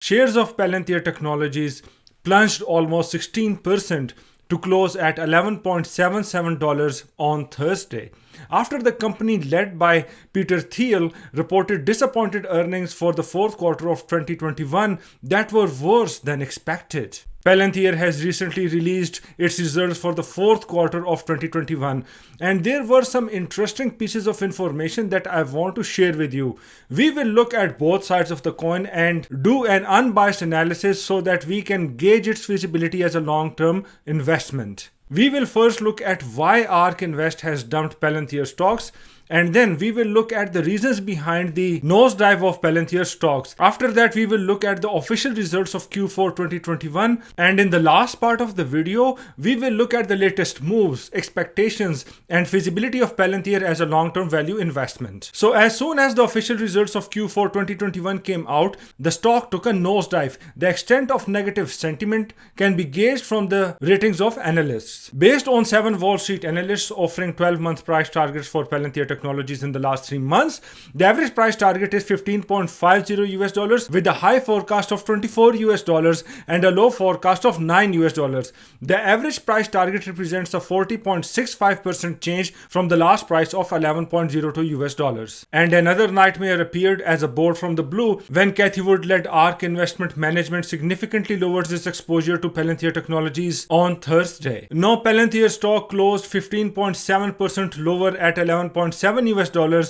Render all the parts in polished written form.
Shares of Palantir Technologies plunged almost 16% to close at $11.77 on Thursday, after the company led by Peter Thiel reported disappointed earnings for the fourth quarter of 2021 that were worse than expected. Palantir has recently released its results for the fourth quarter of 2021, and there were some interesting pieces of information that I want to share with you. We will look at both sides of the coin and do an unbiased analysis so that we can gauge its feasibility as a long-term investment. We will first look at why ARK Invest has dumped Palantir stocks, and then we will look at the reasons behind the nosedive of Palantir stocks. After that, we will look at the official results of Q4 2021, and in the last part of the video, we will look at the latest moves, expectations, and feasibility of Palantir as a long-term value investment. So as soon as the official results of Q4 2021 came out, the stock took a nosedive. The extent of negative sentiment can be gauged from the ratings of analysts. Based on 7 Wall Street analysts offering 12-month price targets for Palantir Technologies in the last 3 months, the average price target is $15.50 with a high forecast of $24 and a low forecast of $9. The average price target represents a 40.65% change from the last price of $11.02. And another nightmare appeared as a bolt from the blue when Cathie Wood-led ARK Investment Management significantly lowered its exposure to Palantir Technologies on Thursday. Now Palantir stock closed 15.7% lower at $11.7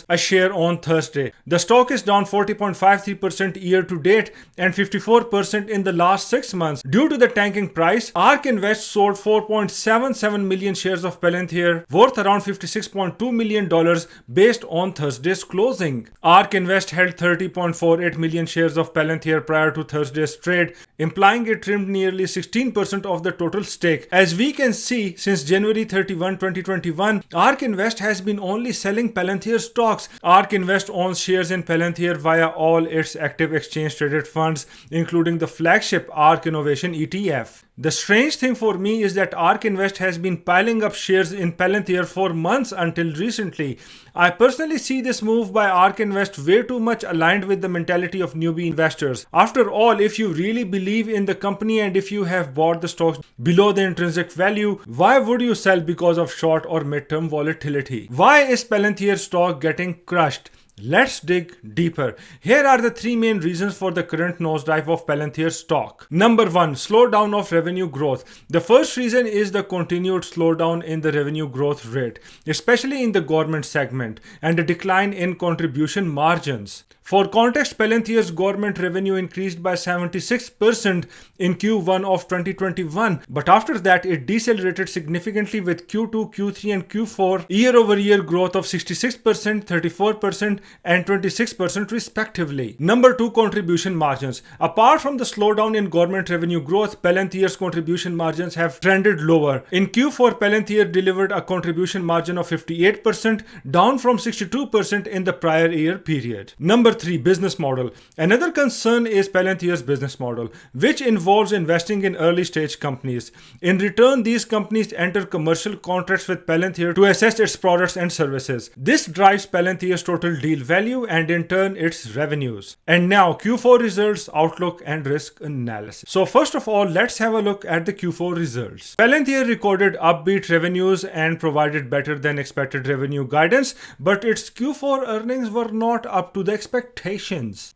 a share on Thursday. The stock is down 40.53% year to date and 54% in the last 6 months. Due to the tanking price, ARK Invest sold 4.77 million shares of Palantir worth around $56.2 million based on Thursday's closing. ARK Invest held 30.48 million shares of Palantir prior to Thursday's trade, implying it trimmed nearly 16% of the total stake. As we can see, since January 31, 2021, ARK Invest has been only selling Palantir stocks. ARK Invest owns shares in Palantir via all its active exchange traded funds, including the flagship ARK Innovation ETF. The strange thing for me is that ARK Invest has been piling up shares in Palantir for months until recently. I personally see this move by ARK Invest way too much aligned with the mentality of newbie investors. After all, if you really believe in the company and if you have bought the stocks below the intrinsic value, why would you sell because of short or mid-term volatility? Why is Palantir stock getting crushed? Let's dig deeper. Here are the 3 main reasons for the current nosedive of Palantir stock. Number 1, slowdown of revenue growth. The first reason is the continued slowdown in the revenue growth rate, especially in the government segment, and a decline in contribution margins. For context, Palantir's government revenue increased by 76% in Q1 of 2021, but after that it decelerated significantly with Q2, Q3 and Q4 year-over-year growth of 66%, 34% and 26% respectively. Number 2, contribution margins. Apart from the slowdown in government revenue growth, Palantir's contribution margins have trended lower. In Q4, Palantir delivered a contribution margin of 58%, down from 62% in the prior year period. Number 3, business model. Another concern is Palantir's business model, which involves investing in early stage companies. In return, these companies enter commercial contracts with Palantir to assess its products and services. This drives Palantir's total deal value and in turn its revenues. And now Q4 results, outlook and risk analysis. So first of all, let's have a look at the Q4 results. Palantir recorded upbeat revenues and provided better than expected revenue guidance, but its Q4 earnings were not up to the expectations.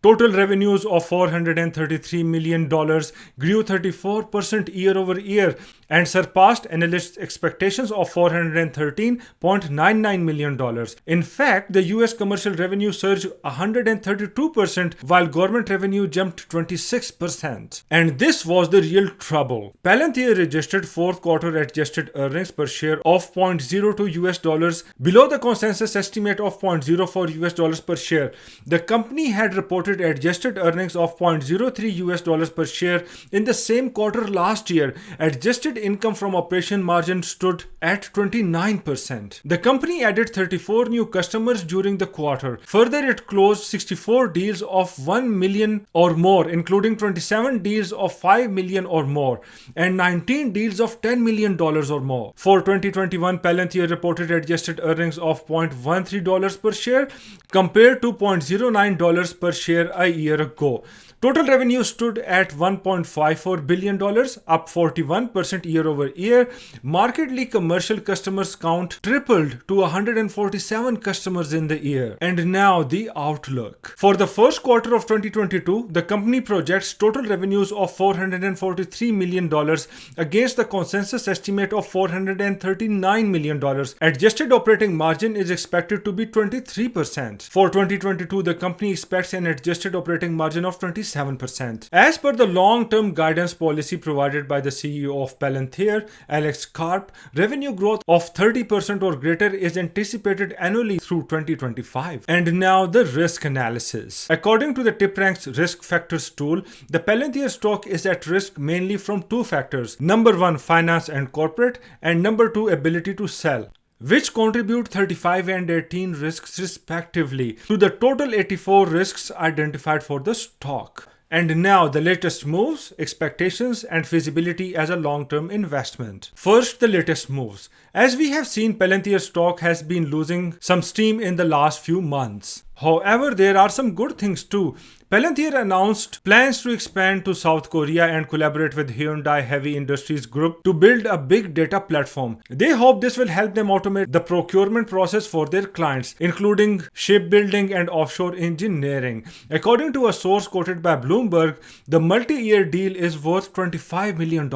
Total revenues of $433 million grew 34% year over year and surpassed analysts' expectations of $413.99 million. In fact, the US commercial revenue surged 132% while government revenue jumped 26%. And this was the real trouble. Palantir registered fourth quarter adjusted earnings per share of $0.02 below the consensus estimate of $0.04 per share. The company had reported adjusted earnings of $0.03 per share in the same quarter last year. Adjusted income from operation margin stood at 29%. The company added 34 new customers during the quarter. Further, it closed 64 deals of 1 million or more, including 27 deals of 5 million or more, and 19 deals of $10 million or more. For 2021, Palantir reported adjusted earnings of $0.13 per share compared to $0.09 per share a year ago. Total revenue stood at $1.54 billion, up 41% year over year. Markedly, commercial customers count tripled to 147 customers in the year. And now the outlook. For the first quarter of 2022, the company projects total revenues of $443 million against the consensus estimate of $439 million. Adjusted operating margin is expected to be 23%. For 2022, the company expects an adjusted operating margin of 27%. As per the long-term guidance policy provided by the CEO of Palantir, Alex Karp, revenue growth of 30% or greater is anticipated annually through 2025. And now the risk analysis. According to the TipRank's risk factors tool, the Palantir stock is at risk mainly from two factors. Number one, finance and corporate, and number two, ability to sell, which contribute 35 and 18 risks respectively to the total 84 risks identified for the stock. And now the latest moves, expectations, and feasibility as a long-term investment. First, the latest moves. As we have seen, Palantir stock has been losing some steam in the last few months. However, there are some good things too. Palantir announced plans to expand to South Korea and collaborate with Hyundai Heavy Industries Group to build a big data platform. They hope this will help them automate the procurement process for their clients, including shipbuilding and offshore engineering. According to a source quoted by Bloomberg, the multi-year deal is worth $25 million.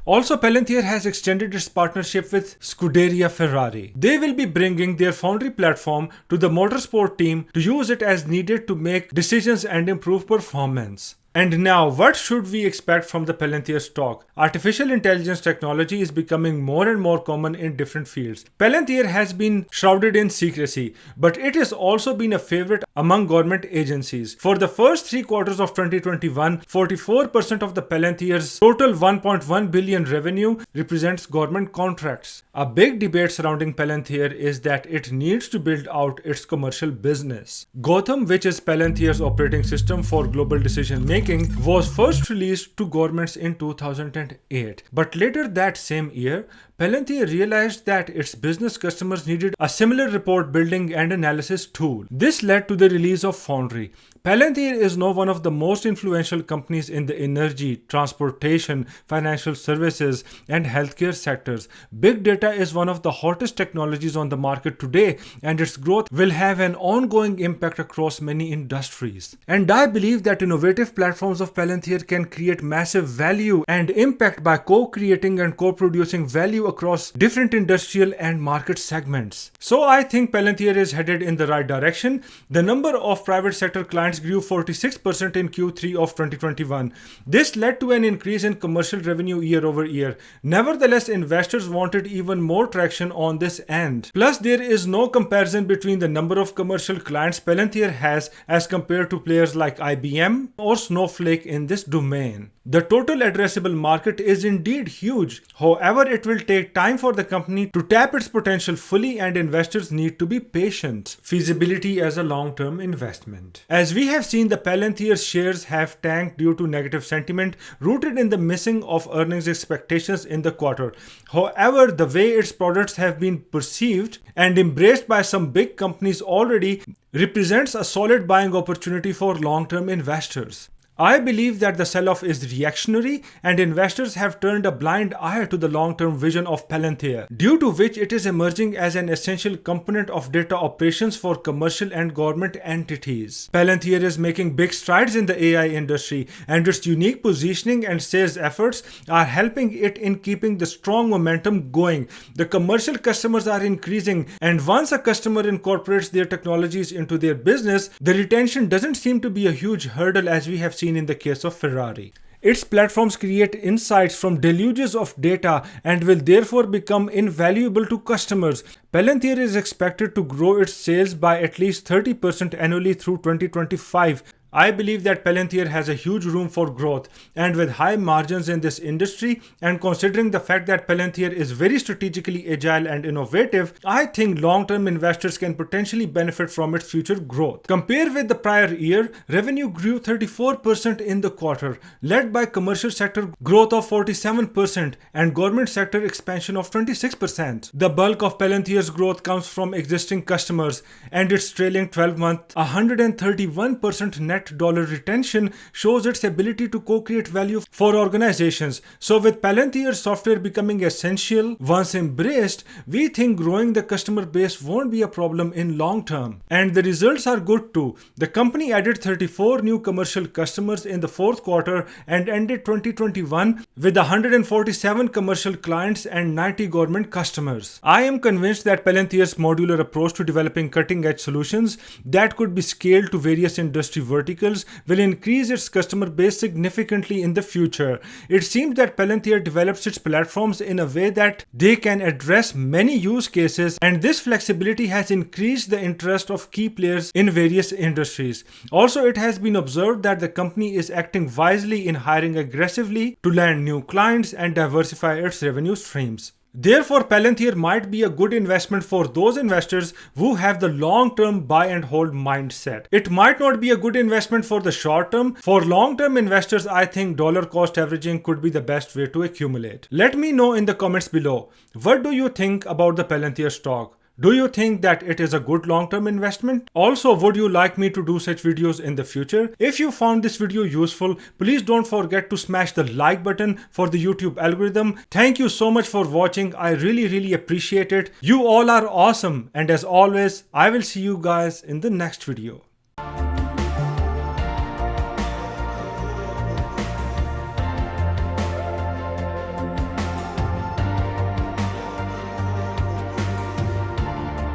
Also, Palantir has extended its partnership with Scuderia Ferrari. They will be bringing their foundry platform to the motorsport team to use it as needed to make decisions and improve performance. And now, what should we expect from the Palantir stock? Artificial intelligence technology is becoming more and more common in different fields. Palantir has been shrouded in secrecy, but it has also been a favorite among government agencies. For the first 3 quarters of 2021, 44% of the Palantir's total $1.1 billion revenue represents government contracts. A big debate surrounding Palantir is that it needs to build out its commercial business. Gotham, which is Palantir's operating system for global decision making, was first released to governments in 2008. But later that same year, Palantir realized that its business customers needed a similar report building and analysis tool. This led to the release of Foundry. Palantir is now one of the most influential companies in the energy, transportation, financial services, and healthcare sectors. Big data is one of the hottest technologies on the market today, and its growth will have an ongoing impact across many industries. And I believe that innovative platforms of Palantir can create massive value and impact by co-creating and co-producing value across different industrial and market segments. So I think Palantir is headed in the right direction. The number of private sector clients grew 46% in Q3 of 2021. This led to an increase in commercial revenue year over year. Nevertheless, investors wanted even more traction on this end. Plus, there is no comparison between the number of commercial clients Palantir has as compared to players like IBM or Snowflake in this domain. The total addressable market is indeed huge. However, it will take time for the company to tap its potential fully, and investors need to be patient. Feasibility as a long-term investment. As we have seen, the Palantir shares have tanked due to negative sentiment rooted in the missing of earnings expectations in the quarter. However, the way its products have been perceived and embraced by some big companies already represents a solid buying opportunity for long-term investors. I believe that the sell-off is reactionary and investors have turned a blind eye to the long-term vision of Palantir, due to which it is emerging as an essential component of data operations for commercial and government entities. Palantir is making big strides in the AI industry, and its unique positioning and sales efforts are helping it in keeping the strong momentum going. The commercial customers are increasing, and once a customer incorporates their technologies into their business, the retention doesn't seem to be a huge hurdle as we have seen in the case of Ferrari. Its platforms create insights from deluges of data and will therefore become invaluable to customers. Palantir is expected to grow its sales by at least 30% annually through 2025. I believe that Palantir has a huge room for growth, and with high margins in this industry, and considering the fact that Palantir is very strategically agile and innovative, I think long-term investors can potentially benefit from its future growth. Compared with the prior year, revenue grew 34% in the quarter, led by commercial sector growth of 47% and government sector expansion of 26%. The bulk of Palantir's growth comes from existing customers, and its trailing 12-month 131% net net dollar retention shows its ability to co-create value for organizations. So with Palantir software becoming essential once embraced, we think growing the customer base won't be a problem in long term. And the results are good too. The company added 34 new commercial customers in the fourth quarter and ended 2021 with 147 commercial clients and 90 government customers. I am convinced that Palantir's modular approach to developing cutting-edge solutions that could be scaled to various industry verticals will increase its customer base significantly in the future. It seems that Palantir develops its platforms in a way that they can address many use cases, and this flexibility has increased the interest of key players in various industries. Also, it has been observed that the company is acting wisely in hiring aggressively to land new clients and diversify its revenue streams. Therefore, Palantir might be a good investment for those investors who have the long-term buy and hold mindset. It might not be a good investment for the short term. For long-term investors, I think dollar cost averaging could be the best way to accumulate. Let me know in the comments below. What do you think about the Palantir stock? Do you think that it is a good long-term investment? Also, would you like me to do such videos in the future? If you found this video useful, please don't forget to smash the like button for the YouTube algorithm. Thank you so much for watching. I really appreciate it. You all are awesome. And as always, I will see you guys in the next video.